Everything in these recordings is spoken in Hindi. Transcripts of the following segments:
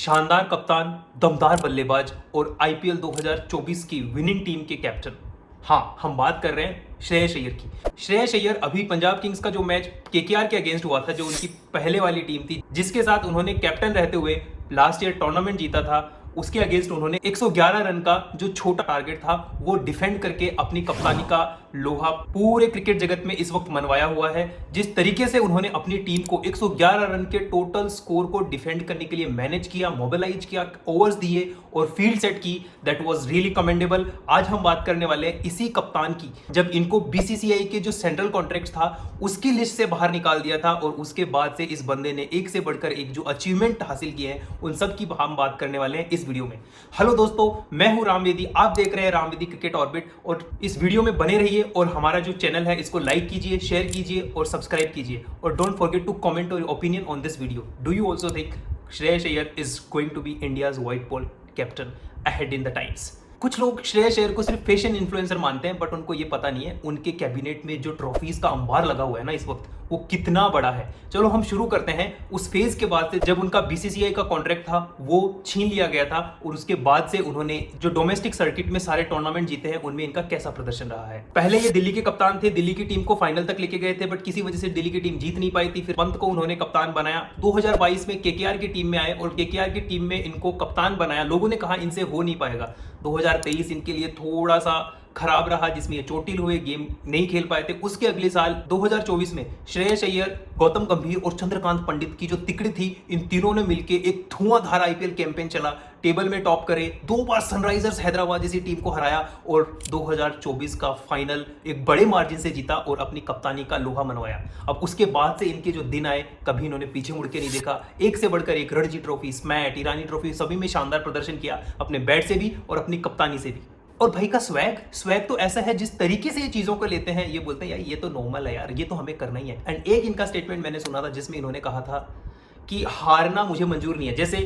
शानदार कप्तान, दमदार बल्लेबाज और आईपीएल 2024 की विनिंग टीम के कैप्टन। हाँ, हम बात कर रहे हैं श्रेयस अय्यर की। श्रेयस अय्यर अभी पंजाब किंग्स का जो मैच केकेआर के अगेंस्ट हुआ था, जो उनकी पहले वाली टीम थी जिसके साथ उन्होंने कैप्टन रहते हुए लास्ट ईयर टूर्नामेंट जीता था, उसके अगेंस्ट उन्होंने 111 रन का जो छोटा टारगेट था वो डिफेंड करके अपनी कप्तानी का लोहा पूरे क्रिकेट जगत में इस वक्त मनवाया हुआ है। जिस तरीके से उन्होंने अपनी टीम को 111 रन के टोटल स्कोर को डिफेंड करने के लिए मैनेज किया, मोबिलाइज किया, ओवर्स दिए और फील्ड सेट की, दैट वाज रियली कमेंडेबल। आज हम बात करने वाले हैं इसी कप्तान की, जब इनको बीसीसीआई के जो सेंट्रल कॉन्ट्रैक्ट था उसकी लिस्ट से बाहर निकाल दिया था और उसके बाद से इस बंदे ने एक से बढ़कर एक जो अचीवमेंट हासिल किए हैं उन सब की हम बात करने वाले हैं इस वीडियो में। हेलो दोस्तों, मैं हूं राम वेदी, आप देख रहे हैं राम वेदी क्रिकेट ऑर्बिट और इस वीडियो में बने रहिए और हमारा जो चैनल है इसको लाइक कीजिए, शेयर कीजिए और सब्सक्राइब कीजिए और don't forget to comment your opinion on this video. Do you also think Shreyas Iyer is going to be India's white ball captain ahead in the times? कुछ लोग श्रेयस अय्यर को सिर्फ फैशन इन्फ्लुएंसर मानते हैं, बट उनको ये पता नहीं है उनके कैबिनेट में जो ट्रॉफीज का अंबार लगा हुआ है ना इस वक्त, वो कितना बड़ा है। चलो हम शुरू करते हैं उस फेज के बाद से जब उनका बीसीसीआई का कॉन्ट्रैक्ट था वो छीन लिया गया था और उसके बाद से उन्होंने जो डोमेस्टिक सर्किट में सारे टूर्नामेंट जीते हैं उनमें इनका कैसा प्रदर्शन रहा है। पहले ये दिल्ली के कप्तान थे, दिल्ली की टीम को फाइनल तक लेके गए थे, बट किसी वजह से दिल्ली की टीम जीत नहीं पाई थी। फिर पंत को उन्होंने कप्तान बनाया। 2022 में केकेआर की टीम में आए और केकेआर की टीम में इनको कप्तान बनाया। लोगों ने कहा इनसे हो नहीं पाएगा। 2023 इनके लिए थोड़ा सा खराब रहा जिसमें ये चोटिल हुए, गेम नहीं खेल पाए थे। उसके अगले साल 2024 में श्रेयस अय्यर, गौतम गंभीर और चंद्रकांत पंडित की जो तिकड़ी थी, इन तीनों ने मिलकर एक धुआंधार आईपीएल कैंपेन चला, टेबल में टॉप करे, 2 बार सनराइजर्स हैदराबाद जैसी टीम को हराया और 2024 का फाइनल एक बड़े मार्जिन से जीता और अपनी कप्तानी का लोहा मनवाया। अब उसके बाद से इनके जो दिन आए कभी इन्होंने पीछे मुड़ के नहीं देखा। एक से बढ़कर एक, रणजी ट्रॉफी, स्मैट, ईरानी ट्रॉफी, सभी में शानदार प्रदर्शन किया, अपने बैट से भी और अपनी कप्तानी से भी। और भाई का स्वैग तो ऐसा है, जिस तरीके से ये चीजों को लेते हैं, ये बोलते हैं यार ये तो नॉर्मल है यार, ये तो हमें करना ही है। एंड एक इनका स्टेटमेंट मैंने सुना था जिसमें इन्होंने कहा था कि हारना मुझे मंजूर नहीं है। जैसे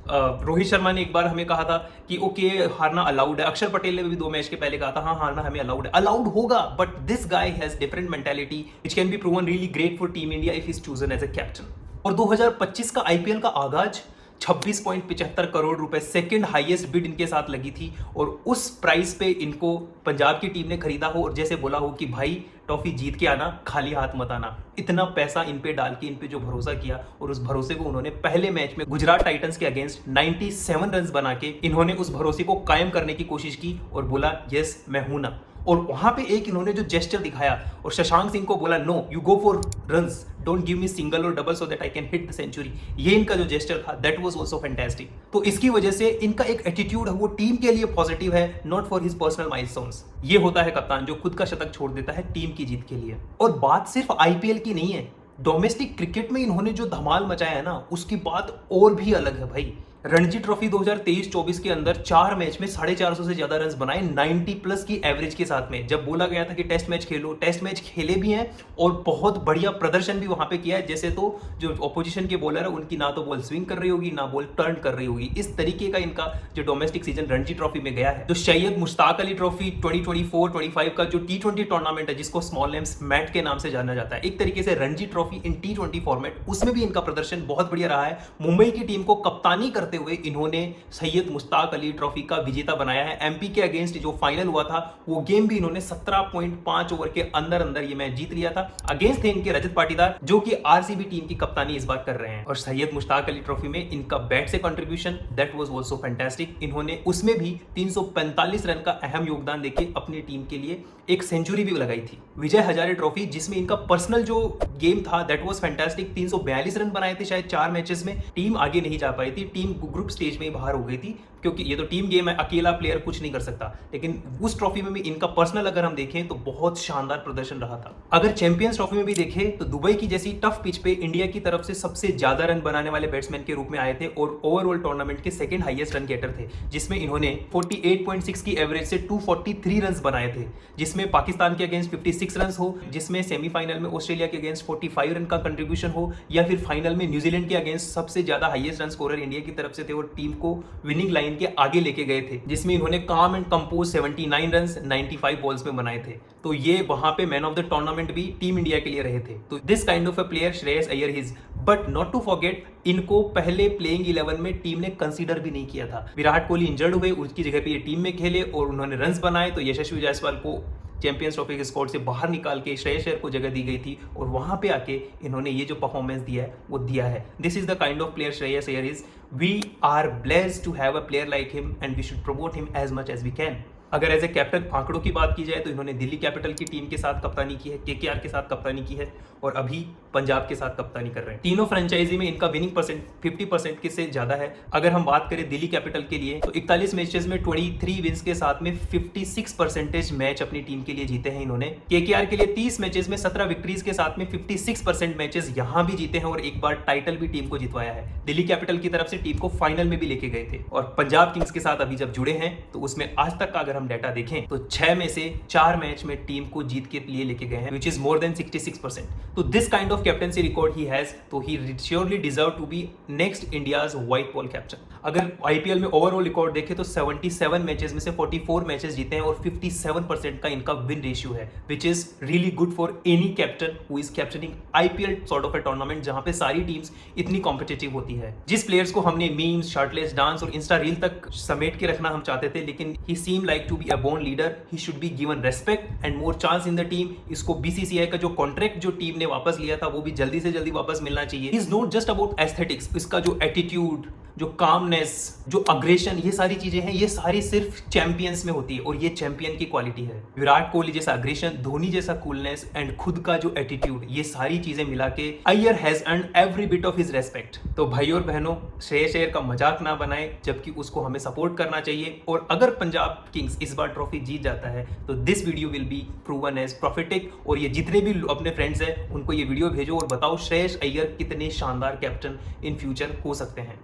रोहित शर्मा ने एक बार हमें कहा था कि ओके हारना अलाउड है। अक्षर पटेल ने भी 2 मैच के पहले कहा था हाँ हारना हमें अलाउड है। अलाउड होगा, but this guy has different mentality which can be proven really great for team India if he is chosen as a captain. और 2025 का आईपीएल का आगाज 26.75 करोड़ रुपए सेकंड हाईएस्ट बिड इनके साथ लगी थी और उस प्राइस पे इनको पंजाब की टीम ने खरीदा हो और जैसे बोला हो कि भाई ट्रॉफी जीत के आना, खाली हाथ मत आना। इतना पैसा इन पे डाल के, इन पे जो भरोसा किया और उस भरोसे को उन्होंने पहले मैच में गुजरात टाइटंस के अगेंस्ट 97 रन बना के इन्होंने उस भरोसे को कायम करने की कोशिश की और बोला यस मैं हूं ना। और वहां पे एक इन्होंने जो जेस्चर दिखाया और शशांक सिंह को बोला no you go for runs, don't give me single और double so that I can hit the century, ये इनका जो जेस्चर था दैट वाज आल्सो फैंटास्टिक। तो इसकी वजह से इनका एक एटीट्यूड है वो टीम के लिए पॉजिटिव है, not for his personal milestones. ये होता है कप्तान जो खुद का शतक छोड़ देता है टीम की जीत के लिए। और बात सिर्फ आईपीएल की नहीं है, डोमेस्टिक क्रिकेट में इन्होंने जो धमाल मचाया है ना उसकी बात और भी अलग है भाई। रणजी ट्रॉफी 2023-24 के अंदर 4 मैच में 450 से ज्यादा रन बनाए 90 प्लस की एवरेज के साथ में। जब बोला गया था कि टेस्ट मैच खेलो, टेस्ट मैच खेले भी हैं और बहुत बढ़िया प्रदर्शन भी वहां पे किया है। जैसे तो जो ऑपोजिशन के बॉलर है उनकी ना तो बॉल स्विंग कर रही होगी ना बॉल टर्न कर रही होगी। इस तरीके का इनका जो डोमेस्टिक सीजन रणजी ट्रॉफी में गया है। तो सैयद मुश्ताक अली ट्रॉफी 2024-25 का जो T20 टूर्नामेंट है जिसको स्मॉल नेम्स मैट के नाम से जाना जाता है, एक तरीके से Ranji trophy in T20 format, उसमें भी इनका प्रदर्शन बहुत बढ़िया रहा है। मुंबई की टीम को कप्तानी करते हुए इन्होंने सैयद मुश्ताक अली ट्रॉफी का विजेता बनाया है। एमपी के अगेंस्ट जो फाइनल हुआ था वो गेम भी इन्होंने 17.5 ओवर के अंदर अंदर ये मैच जीत लिया था। अगेंस्ट थे इनके रजत पाटीदार जो कि आरसीबी टीम की कप्तानी इस बार कर रहे हैं। और सैयद मुश्ताक अली ट्रॉफी में इनका बैट से contribution that was also fantastic. इन्होंने उसमें भी 345 रन का अहम योगदान देके अपनी टीम के लिए एक सेंचुरी भी लगाई थी। विजय हजारे ट्रॉफी जिसमें इनका पर्सनल जो गेम था दैट वाज फैंटास्टिक। 342 रन बनाए थे शायद 4 मैचेस में। टीम आगे नहीं जा पाई थी, टीम ग्रुप स्टेज में बाहर हो गई थी क्योंकि ये तो टीम गेम है, अकेला प्लेयर कुछ नहीं कर सकता। लेकिन उस ट्रॉफी में भी इनका पर्सनल अगर हम देखें तो बहुत शानदार प्रदर्शन रहा था। अगर चैंपियंस ट्रॉफी में भी देखें तो दुबई की जैसी टफ पिच पे इंडिया की तरफ से सबसे ज्यादा रन बनाने वाले बैट्समैन के रूप में आए थे और ओवरऑल टूर्नामेंट के सेकंड हाईएस्ट रन गेटर थे, जिसमें इन्होंने 48.6 की एवरेज से 243 रन बनाए थे, जिसमें पाकिस्तान के अगेंस्ट 56 रन हो, जिसमें सेमीफाइनल में ऑस्ट्रेलिया के अगेंस्ट 45 रन का कंट्रीब्यूशन हो, या फिर फाइनल में न्यूजीलैंड के अगेंस्ट सबसे ज्यादा हाईएस्ट रन स्कोरर इंडिया की तरफ तरफ से थे और टीम को विनिंग लाइन के आगे लेके गए थे, जिसमें इन्होंने काम एंड कंपोज 79 रन 95 बॉल्स में बनाए थे। तो ये वहां पे मैन ऑफ द टूर्नामेंट भी टीम इंडिया के लिए रहे थे। तो this kind of a player Shreyas Iyer is, but not to forget, इनको पहले प्लेइंग 11 में टीम ने कंसीडर भी नहीं किया था। विराट कोहली इंजर्ड हुए, उसकी जगह पे ये टीम में खेले और उन्होंने रन्स बनाए, तो यशस्वी जायसवाल को चैंपियंस ट्रॉफी के स्क्वाड से बाहर निकाल के श्रेयस अय्यर को जगह दी गई थी और वहां पे आके इन्होंने ये जो परफॉर्मेंस दिया है वो दिया है। This is the kind of player Shreyas Iyer is. We are blessed to have a player like him and we should promote him as much as we can. अगर एज ए कैप्टन आंकड़ों की बात की जाए तो इन्होंने दिल्ली कैपिटल की टीम के साथ कप्तानी की है, केकेआर के साथ कप्तानी की है और अभी पंजाब के साथ कप्तानी कर रहे हैं। तीनों फ्रेंचाइजी में इनका विनिंग परसेंट 50% के से ज्यादा है। अगर हम बात करें दिल्ली कैपिटल के लिए तो 41 मैचेस में 23 विंस के साथ में 56% मैच अपनी टीम के लिए जीते हैं इन्होंने। केकेआर के लिए 30 मैचेस में 17 विक्ट्रीज के साथ में 56% मैचेस यहां भी जीते हैं और एक बार टाइटल भी टीम को जितवाया है। दिल्ली कैपिटल की तरफ से टीम को फाइनल में भी लेके गए थे और पंजाब किंग्स के साथ अभी जब जुड़े हैं तो उसमें आज तक का अगर हम डाटा देखें तो 6 में से 4 मैच में टीम को जीत के लिए लेके गए हैं, विच इज मोर देन 66%। तो this kind of captaincy record he has, तो he surely deserve to be next India's white ball captain. अगर आईपीएल में ओवरऑल रिकॉर्ड देखें तो 77 मैचेस में से 44 मैचेस जीते हैं और 57% का इनका विन रेशियो है, which is really good for any captain who is captaining IPL sort of a tournament जहां पे सारी टीम्स इतनी कॉम्पिटिटिव होती है। जिस प्लेयर्स को हमने मीम्स, शर्टलेस डांस और इंस्टा रील तक समेट के रखना हम चाहते थे, लेकिन he seem like to be a born leader, he should be given respect and more chance in the team. इसको बीसीसीआई का जो कॉन्ट्रैक्ट जो टीम ने वापस लिया था वो भी जल्दी से जल्दी वापस मिलना चाहिए। Is not just about aesthetics, इसका जो एटीट्यूड, जो कामनेस, जो अग्रेशन, ये सारी चीजें हैं, ये सारी सिर्फ चैंपियंस में होती है और ये चैंपियन की क्वालिटी है। विराट कोहली जैसा अग्रेशन, धोनी जैसा कूलनेस एंड खुद का जो एटीट्यूड, ये सारी चीजें मिला के Iyer has earned every bit of his respect. तो भाइयों और बहनों, श्रेयस अय्यर का मजाक ना बनाए, जबकि उसको हमें सपोर्ट करना चाहिए। और अगर पंजाब किंग्स इस बार ट्रॉफी जीत जाता है तो this video will be proven as prophetic. और ये जितने भी अपने फ्रेंड्स हैं उनको ये वीडियो भेजो और बताओ श्रेयस अय्यर कितने शानदार कैप्टन इन फ्यूचर हो सकते हैं।